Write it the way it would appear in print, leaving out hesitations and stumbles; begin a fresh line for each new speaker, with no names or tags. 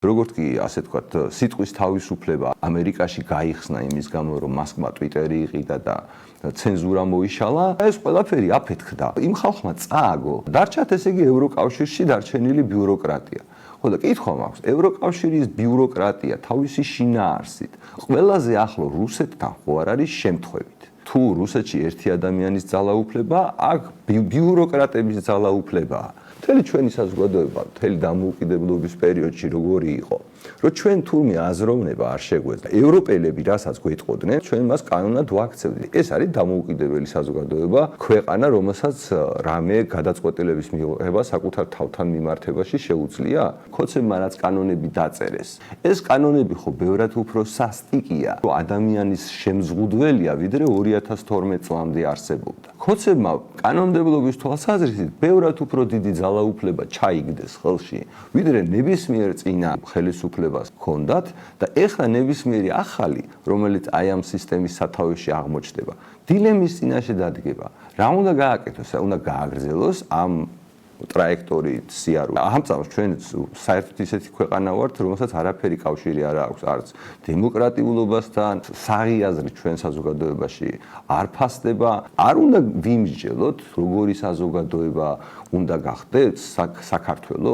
როგორც კი ასე თქვათ, სიტყვის თავისუფლება ამერიკაში გაიხსნა იმის გამო, რომ მასკმა ტვიტერი იყიდა და ცენზურა მოიშალა, ეს ყველაფერი აფეთქდა. იმ ხალხმა წააგო, დარჩათ ესე იგი ევროკავშირში დარჩენილი ბიუროკრატია. ხო და კითხვა მაქვს, ევროკავშირის ბიუროკრატია თავისი შინაარსით ყველაზე ახლო რუსეთთან ხო არ არის შემთხვევით? თუ რუსეთში ერთი ადამიანის ძალაუფლება, აქ ბიუროკრატების ძალაუფლებაა. მთელი ჩვენი საზოგადოება, მთელი დამოუკიდებლობის პერიოდში როგორი იყო, რომ ჩვენ თურმე აზროვნება არ შეგვეძლო. ევროპელები რასაც გვეტყოდნენ, ჩვენ მას კანონად ვაქცევდით. ეს არის დამოუკიდებელი საზოგადოება, ქვეყანა, რომელსაც რამე გადაწყვეტილების მიღება საკუთარ თავთან მიმართებაში შეუძლია. ქოცებმა რაც კანონები დაწერეს. ეს კანონები ხო ბევრად უფრო სასტიკია, რომ ადამიანის შემზღუდველია, ვიდრე 2012 წლამდე არსებობდა. ქოცებმა კანონმდებლობის თვალსაზრისით ბევრად უფრო დიდი ძალაუფლება ჩაიგდეს ხელში, ვიდრე ნებისმიერ წინა ხელისუფლებას ჰქონდათ და ეხლა ნებისმიერი ახალი, რომელიც აი ამ სისტემის სათავეში აღმოჩნდება, დილემის წინაშე დადგება. რა უნდა გააკეთოს? უნდა გააგრძელოს ამ ტრაექტორიით სიარული. ამ წამს ჩვენ საერთოდ ისეთი ქვეყანა ვართ, რომელსაც არაფერი კავშირი არ აქვს არც დემოკრატიულობასთან, საღიაზრით ჩვენ საზოგადოებაში არ ფასდება. არ უნდა ვიმსჯელოთ, როგორი საზოგადოება უნდა გახდეთ საქართველო.